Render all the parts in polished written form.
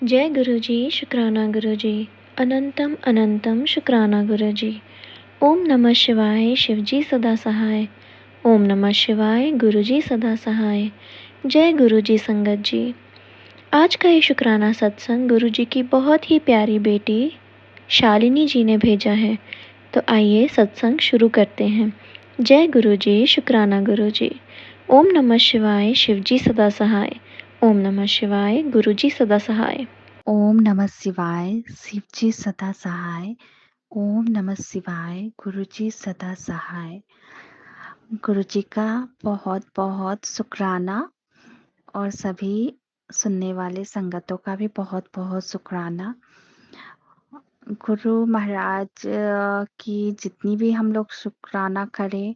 जय गुरुजी, शुक्राना गुरुजी, अनंतम अनंतम शुक्राना गुरुजी। ओम नमः शिवाय, शिवजी सदा सहाय। ओम नमः शिवाय, गुरुजी सदा सहाय। जय गुरुजी संगत जी। आज का ये शुक्राना सत्संग गुरुजी की बहुत ही प्यारी बेटी शालिनी जी ने भेजा है, तो आइए सत्संग शुरू करते हैं। जय गुरुजी, शुक्राना गुरुजी। ओम नमः शिवाय, शिवजी सदा सहाय। ओम नमः शिवाय, गुरुजी सदा सहाय। ओम नमः शिवाय, शिवजी सदा सहाय। ओम नमः शिवाय, गुरुजी सदा सहाय। गुरुजी का बहुत बहुत शुक्राना और सभी सुनने वाले संगतों का भी बहुत बहुत शुक्राना। गुरु महाराज की जितनी भी हम लोग शुक्राना करें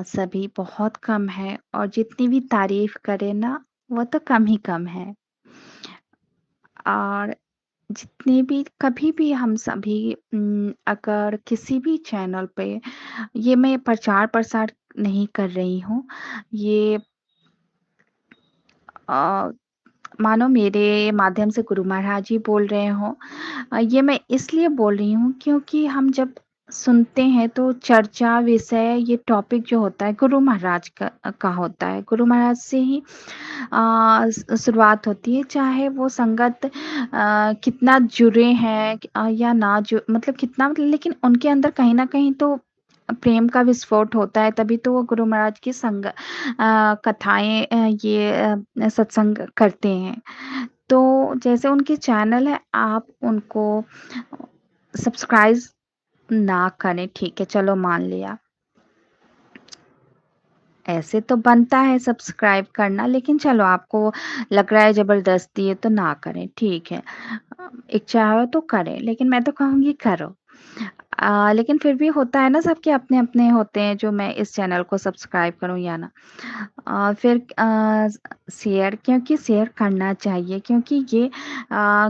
सभी बहुत कम है, और जितनी भी तारीफ करें ना वो तो कम ही कम है। और जितने भी कभी भी हम सभी अगर किसी भी चैनल पे, ये मैं प्रचार प्रसार नहीं कर रही हूँ, ये मानो मेरे माध्यम से गुरु महाराज जी बोल रहे हों। ये मैं इसलिए बोल रही हूँ क्योंकि हम जब सुनते हैं तो चर्चा विषय ये टॉपिक जो होता है गुरु महाराज का होता है। गुरु महाराज से ही शुरुआत होती है, चाहे वो संगत कितना जुड़े हैं या ना मतलब कितना, मतलब लेकिन उनके अंदर कहीं ना कहीं तो प्रेम का विस्फोट होता है, तभी तो वो गुरु महाराज की कथाएं सत्संग करते हैं। तो जैसे उनके चैनल है, आप उनको सब्सक्राइब ना करें, ठीक है, चलो मान लिया, ऐसे तो बनता है सब्सक्राइब करना, लेकिन चलो आपको लग रहा है जबरदस्ती है तो ना करें, ठीक है। इच्छा हो तो करें, लेकिन मैं तो कहूँगी करो। लेकिन फिर भी होता है ना, सबके अपने अपने होते हैं जो मैं इस चैनल को सब्सक्राइब करूं या ना। फिर शेयर, क्योंकि शेयर करना चाहिए, क्योंकि ये आ,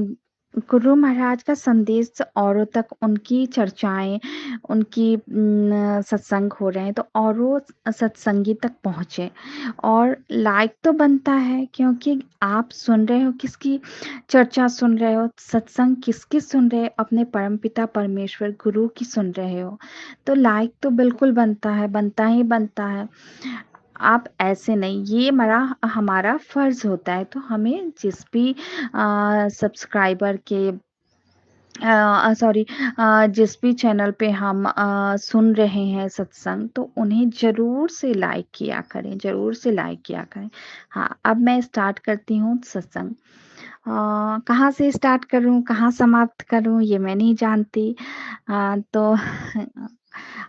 गुरु महाराज का संदेश औरों तक, उनकी चर्चाएं, उनकी सत्संग हो रहे हैं तो औरों सत्संगी तक पहुँचे। और लाइक तो बनता है, क्योंकि आप सुन रहे हो किसकी चर्चा सुन रहे हो, सत्संग किसकी सुन रहे हो, अपने परमपिता परमेश्वर गुरु की सुन रहे हो, तो लाइक तो बिल्कुल बनता है, बनता ही बनता है। आप ऐसे नहीं, ये हमारा फर्ज होता है, तो हमें जिस भी सब्सक्राइबर के सॉरी जिस भी चैनल पे हम सुन रहे हैं सत्संग, तो उन्हें ज़रूर से लाइक किया करें, ज़रूर से लाइक किया करें। हाँ, अब मैं स्टार्ट करती हूँ सत्संग। कहाँ से स्टार्ट करूँ, कहाँ समाप्त करूँ, ये मैं नहीं जानती। तो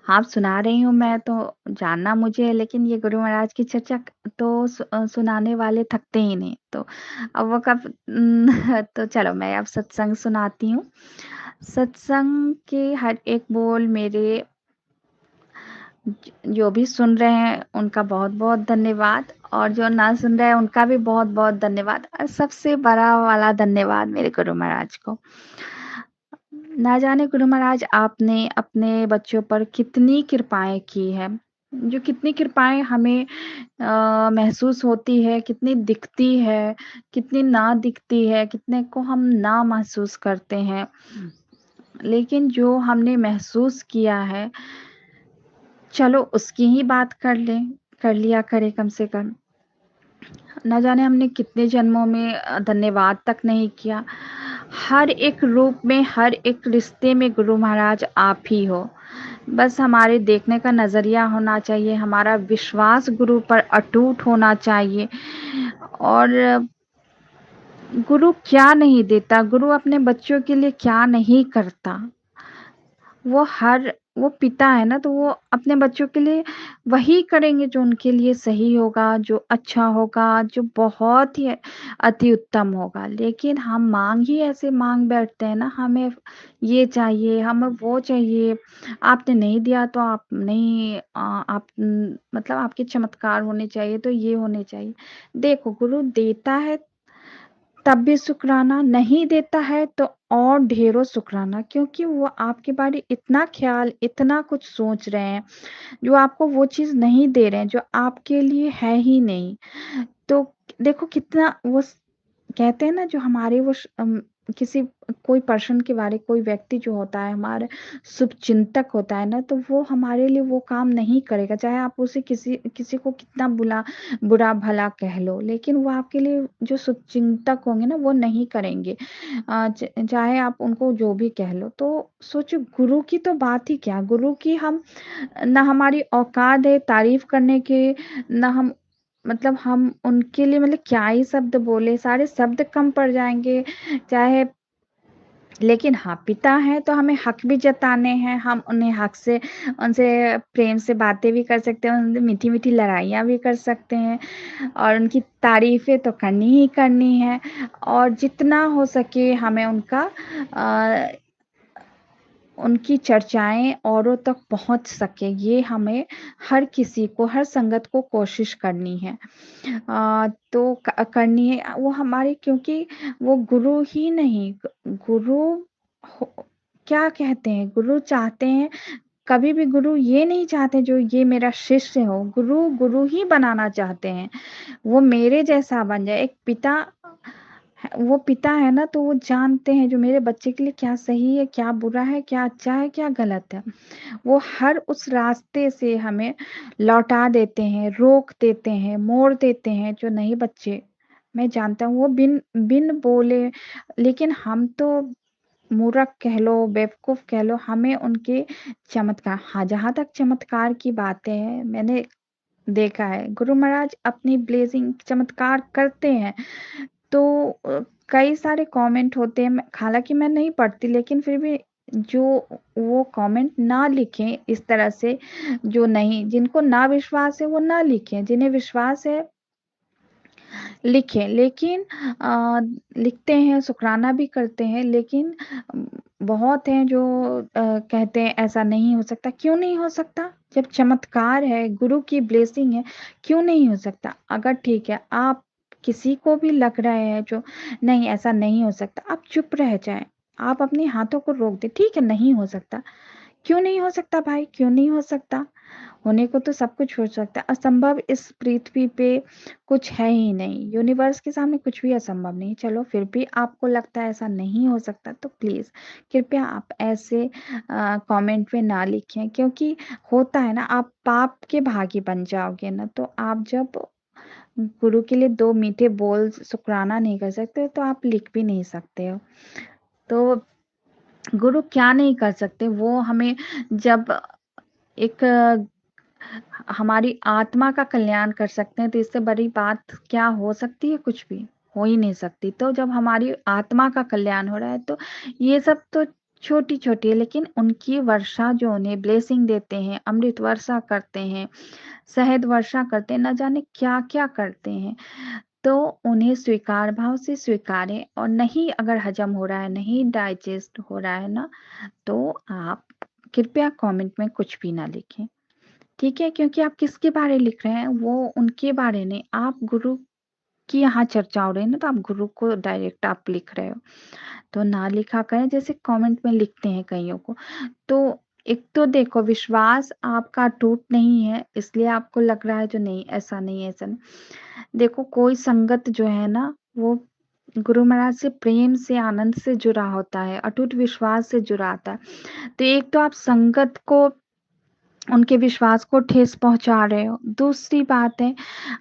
आप सुना रही हूँ मैं, तो जानना मुझे है, लेकिन ये गुरु महाराज की चर्चा तो सुनाने वाले थकते ही नहीं, तो अब वो कब तो चलो मैं अब सत्संग सुनाती हूँ। सत्संग के हर एक बोल मेरे जो भी सुन रहे हैं उनका बहुत बहुत धन्यवाद, और जो ना सुन रहे हैं उनका भी बहुत बहुत धन्यवाद, और सबसे बड़ा वाला धन्यवाद मेरे गुरु महाराज को। ना जाने गुरु महाराज आपने अपने बच्चों पर कितनी कृपाएं की है, जो कितनी कृपाएं हमें महसूस होती है, कितनी दिखती है, कितनी ना दिखती है, कितने को हम ना महसूस करते हैं, लेकिन जो हमने महसूस किया है, चलो उसकी ही बात कर लिया करें कम से कम। न जाने हमने कितने जन्मों में धन्यवाद तक नहीं किया। हर एक रूप में, हर एक रिश्ते में गुरु महाराज आप ही हो। बस हमारे देखने का नज़रिया होना चाहिए, हमारा विश्वास गुरु पर अटूट होना चाहिए। और गुरु क्या नहीं देता, गुरु अपने बच्चों के लिए क्या नहीं करता। वो पिता है ना, तो वो अपने बच्चों के लिए वही करेंगे जो उनके लिए सही होगा, जो अच्छा होगा, जो बहुत ही अति उत्तम होगा। लेकिन हम मांग ही ऐसे मांग बैठते हैं ना, हमें ये चाहिए, हमें वो चाहिए, आपने नहीं दिया तो आप नहीं आप मतलब आपके चमत्कार होने चाहिए, तो ये होने चाहिए। देखो, गुरु देता है तब भी शुक्राना, नहीं देता है तो और ढेरों शुक्राना, क्योंकि वो आपके बारे इतना ख्याल, इतना कुछ सोच रहे हैं, जो आपको वो चीज़ नहीं दे रहे हैं जो आपके लिए है ही नहीं। तो देखो कितना वो कहते हैं ना, जो हमारे किसी कोई पर्सन के बारे, कोई व्यक्ति जो होता है हमारे शुभचिंतक होता है ना, तो वो हमारे लिए वो काम नहीं करेगा, चाहे आप उसे किसी किसी को कितना बुरा भला कह लो, लेकिन वो आपके लिए जो शुभचिंतक होंगे ना, वो नहीं करेंगे। चाहे आप उनको जो भी कह लो। तो सोचो, गुरु की तो बात ही क्या, गुरु की हम ना हमारी औकात है तारीफ करने की, ना हम मतलब हम उनके लिए मतलब क्या ही शब्द बोले, सारे शब्द कम पड़ जाएँगे। चाहे लेकिन हाँ, पिता हैं तो हमें हक भी जताने हैं, हम उन्हें हक से उनसे प्रेम से बातें भी कर सकते हैं, उनसे मीठी-मीठी लड़ाइयाँ भी कर सकते हैं और उनकी तारीफ़ें तो करनी ही करनी है और जितना हो सके हमें अ, उनकी चर्चाएँ औरों तक पहुँच सके, ये हमें हर किसी को, हर संगत को कोशिश करनी है। तो करनी है वो हमारी, क्योंकि वो गुरु ही नहीं, गुरु हो क्या कहते हैं, गुरु चाहते हैं, कभी भी गुरु ये नहीं चाहते जो ये मेरा शिष्य हो, गुरु गुरु ही बनाना चाहते हैं। वो मेरे जैसा बन जाए। एक पिता वो पिता है ना, तो वो जानते हैं जो मेरे बच्चे के लिए क्या सही है, क्या बुरा है, क्या अच्छा है, क्या गलत है। वो हर उस रास्ते से हमें लौटा देते हैं, रोक देते हैं, मोड़ देते हैं, जो नहीं बच्चे, मैं जानता हूँ वो बिन बिन बोले, लेकिन हम तो मूर्ख कह लो, बेवकूफ़ कह लो, हमें उनके चमत्कार, हाँ, जहाँ तक चमत्कार की बातें हैं, मैंने देखा है, गुरु महाराज अपनी ब्लेसिंग चमत्कार करते हैं। तो कई सारे कमेंट होते हैं, मैं हालाँकि मैं नहीं पढ़ती, लेकिन फिर भी जो वो कमेंट ना लिखें इस तरह से, जो नहीं, जिनको ना विश्वास है वो ना लिखें, जिन्हें विश्वास है लिखें। लेकिन लिखते हैं, शुकराना भी करते हैं, लेकिन उम, बहुत हैं जो कहते हैं ऐसा नहीं हो सकता। क्यों नहीं हो सकता? जब चमत्कार है, गुरु की ब्लेसिंग है, क्यों नहीं हो सकता? अगर ठीक है, आप किसी को भी लग रहा है जो नहीं ऐसा नहीं हो सकता, आप चुप रह जाएँ। आप अपने हाथों को रोक दें, ठीक है नहीं हो सकता। क्यों नहीं हो सकता भाई? क्यों नहीं हो सकता? होने को तो सब कुछ हो सकता है। असंभव इस पृथ्वी पे कुछ है ही नहीं। यूनिवर्स के सामने कुछ भी असंभव नहीं। चलो फिर भी आपको लगता है ऐसा नहीं हो सकता, तो प्लीज़ कृपया आप ऐसे कमेंट में ना लिखें, क्योंकि होता है ना, आप पाप के भागी बन जाओगे ना, तो आप जब गुरु के लिए 2 मीठे बोल शुकराना नहीं कर सकते, तो आप लिख भी नहीं सकते हो। तो गुरु क्या नहीं कर सकते, वो हमें जब एक हमारी आत्मा का कल्याण कर सकते हैं, तो इससे बड़ी बात क्या हो सकती है? कुछ भी, हो ही नहीं सकती। तो जब हमारी आत्मा का कल्याण हो रहा है, तो ये सब तो छोटी-छोटी है, लेकिन उनकी वर्षा जो उन्हें ब्लेसिंग देते हैं, अमृत वर्षा करते हैं, शहद वर्षा करते हैं, न जाने क्या-क्या करते हैं। तो उन्हें स्वीकार भाव से स्वीकारें और नहीं अगर हज़म हो रहा है, नहीं डाइजेस्ट हो रहा है ना, तो आप कृपया कमेंट में कुछ भी ना लिखें। ठीक है? क्योंकि आप किसके बारे लिख रहे हैं, वो उनके बारे नहीं, आप गुरु की यहाँ चर्चा हो रही है ना, तो आप गुरु को डायरेक्ट आप लिख रहे हो। तो ना लिखा करें, जैसे कमेंट में लिखते हैं कइयों को। तो एक तो देखो, विश्वास आपका अटूट नहीं है, इसलिए आपको लग रहा है जो नहीं, ऐसा नहीं है, ऐसा नहीं। देखो, कोई संगत जो है ना, वो गुरु महाराज से प्रेम से, आनंद से जुड़ा होता है, अटूट विश्वास से जुड़ा होता है। तो एक तो आप संगत को, उनके विश्वास को ठेस पहुँचा रहे हो। दूसरी बात है,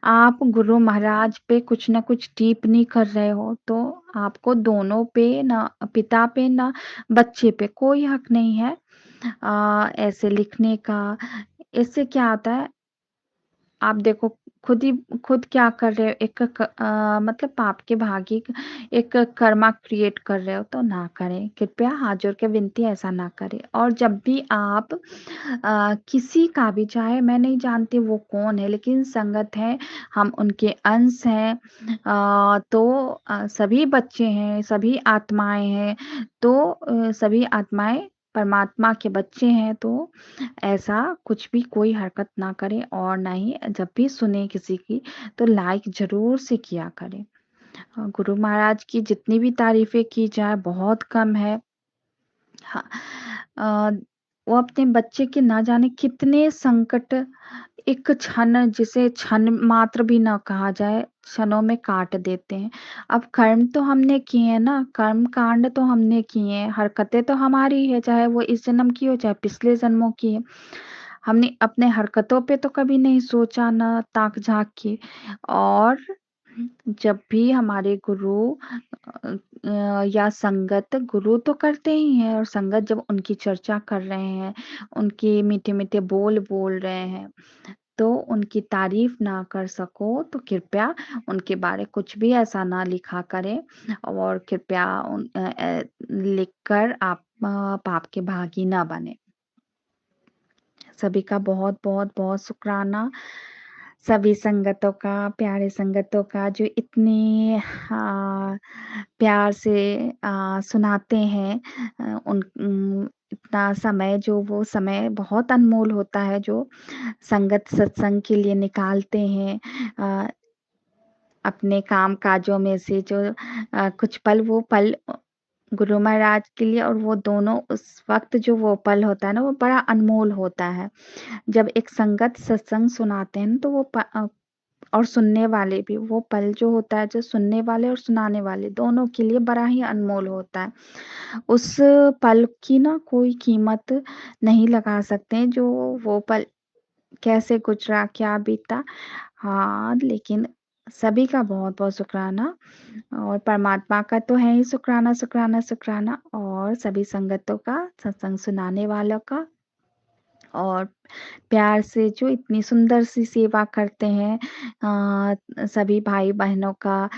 आप गुरु महाराज पे कुछ न कुछ टिप्पणी कर रहे हो, तो आपको दोनों पे, ना पिता पे ना बच्चे पे, कोई हक नहीं है ऐसे लिखने का। इससे क्या होता है, आप देखो, खुद क्या कर रहे हो, मतलब पाप के भागी एक कर्मा क्रिएट कर रहे हो, तो ना करें। कृपया हाथ जोड़ के विनती है, ऐसा ना करें। और जब भी आप किसी का भी, चाहे मैं नहीं जानती वो कौन है, लेकिन संगत है, हम उनके अंश हैं, तो सभी बच्चे हैं, सभी आत्माएँ हैं, तो सभी आत्माएँ परमात्मा के बच्चे हैं, तो ऐसा कुछ भी कोई हरकत ना करें और ना ही जब भी सुने किसी की, तो लाइक ज़रूर से किया करें। गुरु महाराज की जितनी भी तारीफ़ें की जाए बहुत कम है। हाँ, वो अपने बच्चे के ना जाने कितने संकट एक क्षण, जिसे क्षण मात्र भी ना कहा जाए, क्षणों में काट देते हैं। अब कर्म तो हमने किए हैं ना, कर्म कांड तो हमने किए हैं, हरकतें तो हमारी है, चाहे वो इस जन्म की हो चाहे पिछले जन्मों की है। हमने अपने हरकतों पे तो कभी नहीं सोचा, ना ताक झांक की। और जब भी हमारे गुरु या संगत, गुरु तो करते ही हैं, और संगत जब उनकी चर्चा कर रहे हैं, उनके मीठे मीठे बोल बोल रहे हैं, तो उनकी तारीफ ना कर सको तो कृपया उनके बारे कुछ भी ऐसा ना लिखा करें, और कृपया लिखकर आप पाप के भागी ना बने। सभी का बहुत बहुत बहुत शुक्राना, सभी संगतों का, प्यारे संगतों का, जो इतने प्यार से सुनाते हैं। इतना समय, जो वो समय बहुत अनमोल होता है, जो संगत सत्संग के लिए निकालते हैं अपने काम काजों में से, जो कुछ पल, वो पल गुरु महाराज के लिए, और वो दोनों उस वक्त जो वो पल होता है ना, वो बड़ा अनमोल होता है। जब एक संगत सत्संग सुनाते हैं तो वो और सुनने वाले भी, वो पल जो होता है, जो सुनने वाले और सुनाने वाले दोनों के लिए बड़ा ही अनमोल होता है। उस पल की ना कोई कीमत नहीं लगा सकते हैं, जो वो पल कैसे गुजरा, क्या बीता। हाँ, लेकिन सभी का बहुत बहुत शुक्राना, और परमात्मा का तो है ही शुक्राना शुक्राना शुक्राना, और सभी संगतों का, सत्संग सुनाने वालों का, और प्यार से जो इतनी सुंदर सी सेवा करते हैं, सभी भाई बहनों का,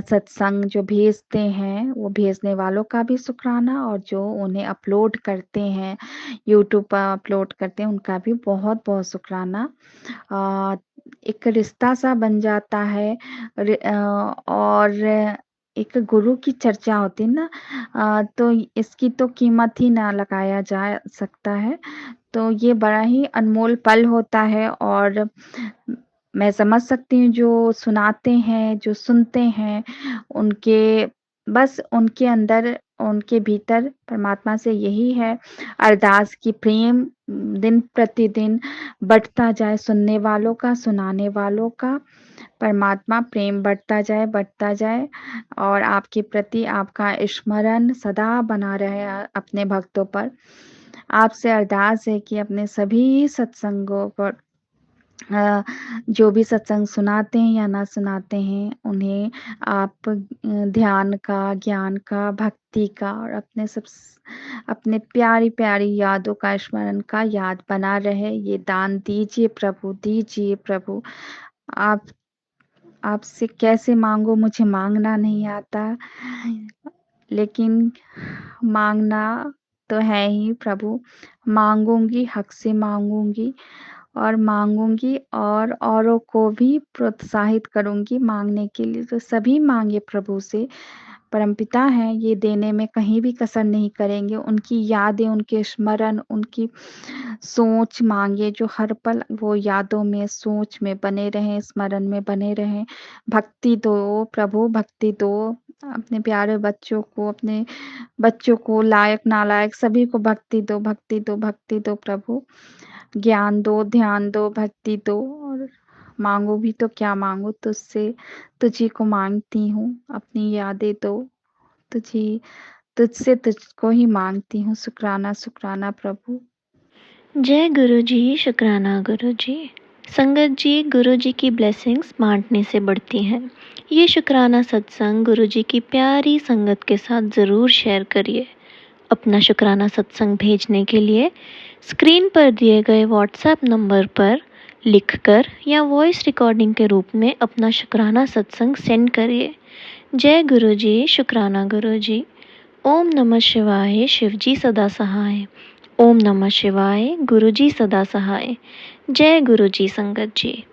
सत्संग जो भेजते हैं, वो भेजने वालों का भी शुक्राना, और जो उन्हें अपलोड करते हैं, यूट्यूब पर अपलोड करते हैं, उनका भी बहुत बहुत शुक्राना। एक रिश्ता सा बन जाता है, और एक गुरु की चर्चा होती है ना, तो इसकी तो कीमत ही ना लगाया जा सकता है। तो ये बड़ा ही अनमोल पल होता है, और मैं समझ सकती हूँ जो सुनाते हैं, जो सुनते हैं, उनके बस उनके अंदर, उनके भीतर परमात्मा से यही है अरदास की, प्रेम दिन प्रतिदिन बढ़ता जाए, सुनने वालों का, सुनाने वालों का, परमात्मा प्रेम बढ़ता जाए, और आपके प्रति आपका स्मरण सदा बना रहे अपने भक्तों पर। आपसे अरदास है कि अपने सभी सत्संगों पर, जो भी सत्संग सुनाते हैं या ना सुनाते हैं, उन्हें आप ध्यान का, ज्ञान का, भक्ति का, और अपने प्यारी प्यारी यादों का, स्मरण का याद बना रहे, ये दान दीजिए प्रभु, दीजिए प्रभु। आप आपसे कैसे मांगो, मुझे मांगना नहीं आता, लेकिन मांगना तो है ही प्रभु। मांगूंगी, हक से मांगूंगी, और मांगूंगी, और औरों को भी प्रोत्साहित करूंगी मांगने के लिए। तो सभी मांगे प्रभु से, परमपिता हैं, ये देने में कहीं भी कसर नहीं करेंगे। उनकी यादें, उनके स्मरण, उनकी सोच मांगे, जो हर पल वो यादों में, सोच में बने रहें, स्मरण में बने रहें। भक्ति दो प्रभु, भक्ति दो अपने प्यारे बच्चों को, अपने बच्चों को, लायक नालायक सभी को भक्ति दो, भक्ति दो, भक्ति दो प्रभु। ज्ञान दो, ध्यान दो, भक्ति दो, और मांगो भी तो क्या मांगो, तुझसे, तुझी को मांगती हूँ, अपनी यादें दो, तुझसे तुझको ही मांगती हूँ। शुक्राना शुक्राना प्रभु। जय गुरु जी, शुक्राना गुरु जी। संगत जी, गुरु जी की ब्लेसिंग्स बांटने से बढ़ती हैं। ये शुक्राना सत्संग गुरु जी की प्यारी संगत के साथ ज़रूर शेयर करिए। अपना शुक्राना सत्संग भेजने के लिए स्क्रीन पर दिए गए व्हाट्सएप नंबर पर लिखकर या वॉइस रिकॉर्डिंग के रूप में अपना शुक्राना सत्संग सेंड करिए। जय गुरु जी, शुक्राना गुरु जी। ओम नमः शिवाय, शिवजी सदा सहाय। ओम नमः शिवाय, गुरु जी सदा सहाय। जय गुरु जी संगत जी।